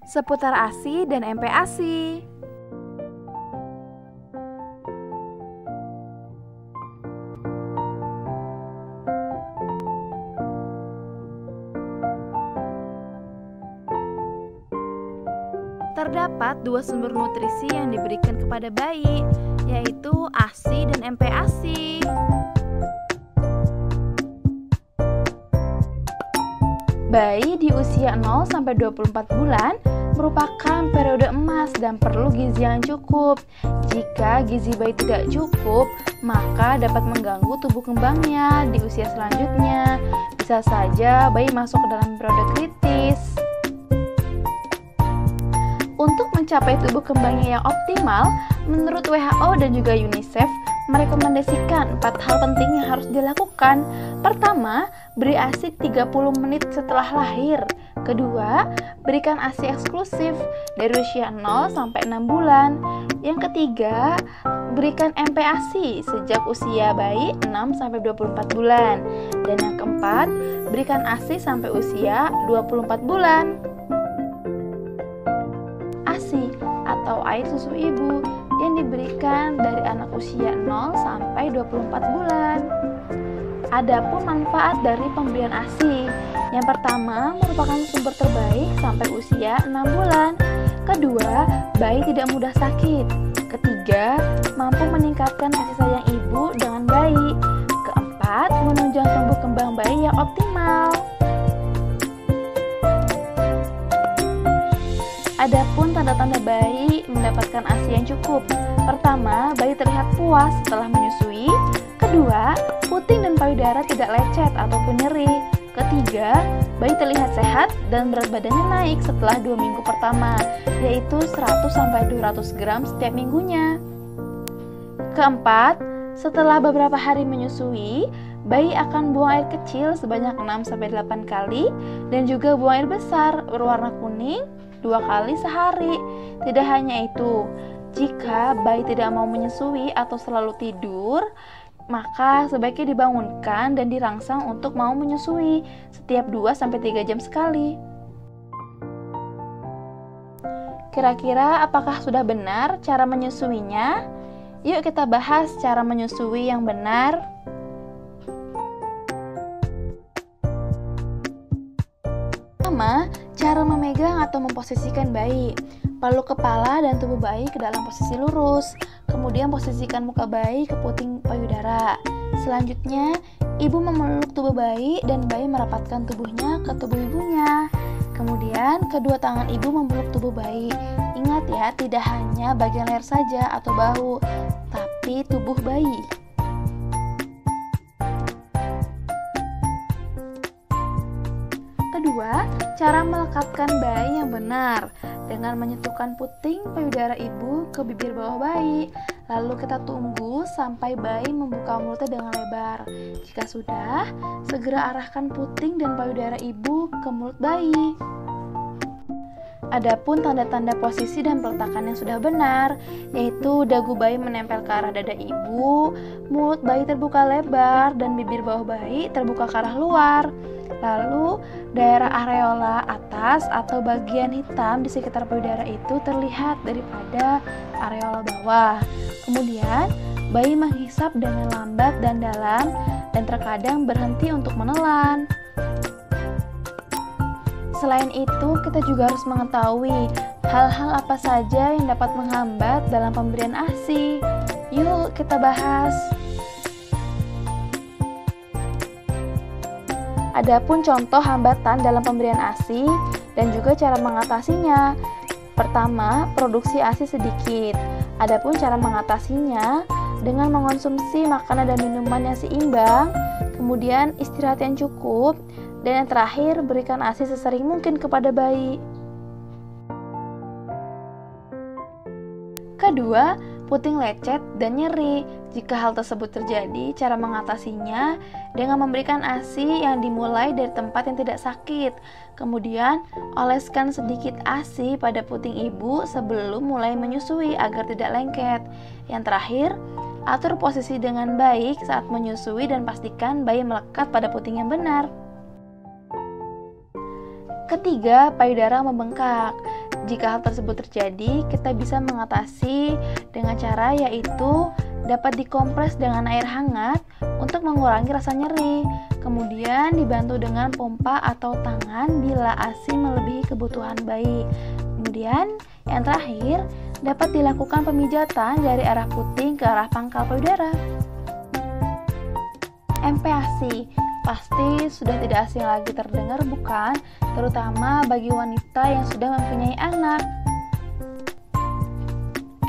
seputar ASI dan MPASI. Terdapat dua sumber nutrisi yang diberikan kepada bayi, yaitu ASI dan MPASI. Bayi di usia 0-24 bulan merupakan periode emas dan perlu gizi yang cukup. Jika gizi bayi tidak cukup, maka dapat mengganggu tumbuh kembangnya di usia selanjutnya. Bisa saja bayi masuk ke dalam periode kritis. Untuk mencapai tumbuh kembangnya yang optimal, menurut WHO dan juga UNICEF, merekomendasikan 4 hal penting yang harus dilakukan. Pertama, beri ASI 30 menit setelah lahir. Kedua, berikan ASI eksklusif dari usia 0-6 bulan. Yang ketiga, berikan MPASI sejak usia bayi 6-24 bulan. Dan yang keempat, berikan ASI sampai usia 24 bulan. ASI atau air susu ibu yang diberikan dari anak usia 0-24 bulan. Adapun manfaat dari pemberian ASI, yang pertama merupakan sumber terbaik sampai usia 6 bulan. Kedua, bayi tidak mudah sakit. Ketiga, mampu meningkatkan kasih sayang ibu dengan bayi. Keempat, menunjang tumbuh kembang bayi yang optimal. Adapun tanda-tanda bayi mendapatkan ASI yang cukup. Pertama, bayi terlihat puas setelah menyusui. Kedua, puting dan payudara tidak lecet ataupun nyeri. Ketiga, bayi terlihat sehat dan berat badannya naik setelah 2 minggu pertama, yaitu 100-200 gram setiap minggunya. Keempat, setelah beberapa hari menyusui, bayi akan buang air kecil sebanyak 6-8 kali dan juga buang air besar berwarna kuning 2 kali sehari. Tidak hanya itu, jika bayi tidak mau menyusui atau selalu tidur, maka sebaiknya dibangunkan dan dirangsang untuk mau menyusui setiap 2-3 jam sekali. Kira-kira apakah sudah benar cara menyusuinya? Yuk kita bahas cara menyusui yang benar. Pertama, cara memegang atau memposisikan bayi. Peluk kepala dan tubuh bayi ke dalam posisi lurus. Kemudian posisikan muka bayi ke puting payudara. Selanjutnya, ibu memeluk tubuh bayi dan bayi merapatkan tubuhnya ke tubuh ibunya. Kemudian, kedua tangan ibu memeluk tubuh bayi. Ingat ya, tidak hanya bagian leher saja atau bahu, tapi tubuh bayi. Kedua, cara melekatkan bayi yang benar dengan menyentuhkan puting payudara ibu ke bibir bawah bayi. Lalu kita tunggu sampai bayi membuka mulutnya dengan lebar. Jika sudah, segera arahkan puting dan payudara ibu ke mulut bayi. Adapun tanda-tanda posisi dan peletakan yang sudah benar, yaitu dagu bayi menempel ke arah dada ibu, mulut bayi terbuka lebar, dan bibir bawah bayi terbuka ke arah luar. Lalu, daerah areola atas atau bagian hitam di sekitar payudara itu terlihat daripada areola bawah. Kemudian, bayi menghisap dengan lambat dan dalam dan terkadang berhenti untuk menelan. Selain itu, kita juga harus mengetahui hal-hal apa saja yang dapat menghambat dalam pemberian ASI. Yuk kita bahas. Adapun contoh hambatan dalam pemberian ASI dan juga cara mengatasinya. Pertama, produksi ASI sedikit. Adapun cara mengatasinya dengan mengonsumsi makanan dan minuman yang seimbang, kemudian istirahat yang cukup, dan yang terakhir, berikan ASI sesering mungkin kepada bayi. Kedua, puting lecet dan nyeri. Jika hal tersebut terjadi, cara mengatasinya dengan memberikan ASI yang dimulai dari tempat yang tidak sakit. Kemudian, oleskan sedikit ASI pada puting ibu sebelum mulai menyusui agar tidak lengket. Yang terakhir, atur posisi dengan baik saat menyusui dan pastikan bayi melekat pada puting yang benar. Ketiga, payudara membengkak. Jika hal tersebut terjadi, kita bisa mengatasi dengan cara yaitu dapat dikompres dengan air hangat untuk mengurangi rasa nyeri. Kemudian dibantu dengan pompa atau tangan bila ASI melebihi kebutuhan bayi. Kemudian yang terakhir, dapat dilakukan pemijatan dari arah puting ke arah pangkal payudara. MPASI pasti sudah tidak asing lagi terdengar, bukan? Terutama bagi wanita yang sudah mempunyai anak.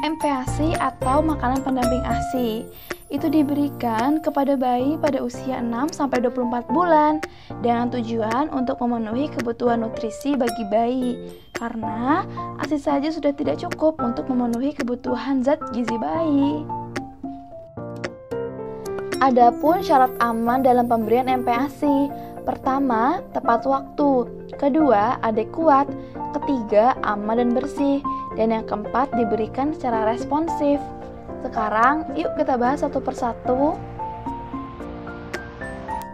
MPASI atau makanan pendamping ASI itu diberikan kepada bayi pada usia 6-24 bulan dengan tujuan untuk memenuhi kebutuhan nutrisi bagi bayi, karena ASI saja sudah tidak cukup untuk memenuhi kebutuhan zat gizi bayi. Adapun syarat aman dalam pemberian MPASI, pertama, tepat waktu, kedua, adekuat, ketiga, aman dan bersih, dan yang keempat, diberikan secara responsif. Sekarang, yuk kita bahas satu persatu.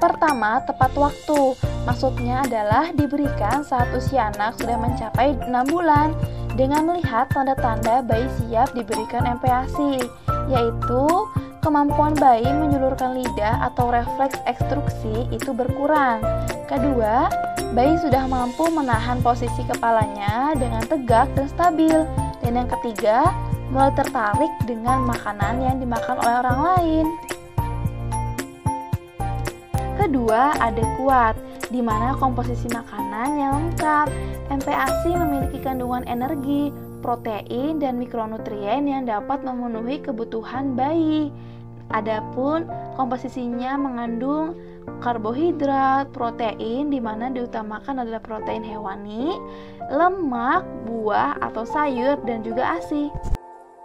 Pertama, tepat waktu. Maksudnya adalah diberikan saat usia anak sudah mencapai 6 bulan dengan melihat tanda-tanda bayi siap diberikan MPASI, yaitu kemampuan bayi menjulurkan lidah atau refleks ekstruksi itu berkurang. Kedua, bayi sudah mampu menahan posisi kepalanya dengan tegak dan stabil. Dan yang ketiga, mulai tertarik dengan makanan yang dimakan oleh orang lain. Kedua, adekuat, di mana komposisi makanan yang lengkap. MPASI memiliki kandungan energi, protein, dan mikronutrien yang dapat memenuhi kebutuhan bayi. Adapun komposisinya mengandung karbohidrat, protein, di mana diutamakan adalah protein hewani, lemak, buah atau sayur, dan juga ASI.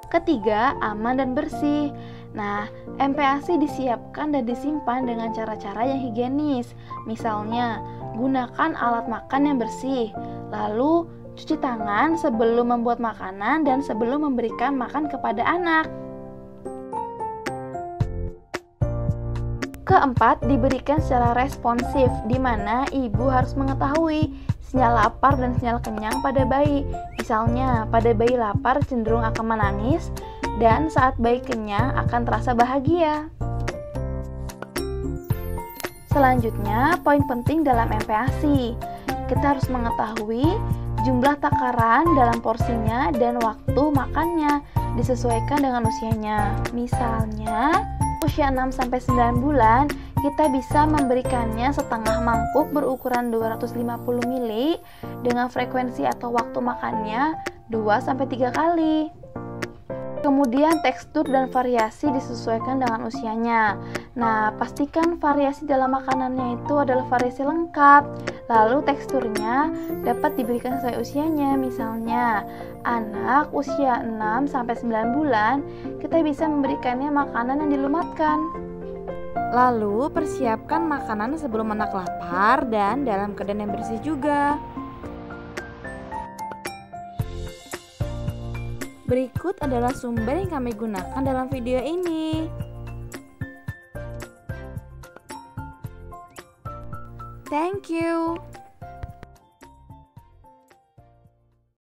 Ketiga, aman dan bersih. Nah, MPASI disiapkan dan disimpan dengan cara-cara yang higienis. Misalnya, gunakan alat makan yang bersih, lalu cuci tangan sebelum membuat makanan dan sebelum memberikan makan kepada anak. Keempat, diberikan secara responsif, di mana ibu harus mengetahui sinyal lapar dan sinyal kenyang pada bayi. Misalnya, pada bayi lapar cenderung akan menangis, dan saat bayi kenyang akan terasa bahagia. Selanjutnya, poin penting dalam MPASI. Kita harus mengetahui jumlah takaran dalam porsinya dan waktu makannya disesuaikan dengan usianya. Misalnya, usia 6-9 bulan, kita bisa memberikannya setengah mangkuk berukuran 250 ml dengan frekuensi atau waktu makannya 2-3 kali. Kemudian tekstur dan variasi disesuaikan dengan usianya. Nah, pastikan variasi dalam makanannya itu adalah variasi lengkap. Lalu teksturnya dapat diberikan sesuai usianya. Misalnya, anak usia 6-9 bulan, kita bisa memberikannya makanan yang dilumatkan. Lalu, persiapkan makanan sebelum anak lapar dan dalam keadaan yang bersih juga. Berikut adalah sumber yang kami gunakan dalam video ini. Thank you.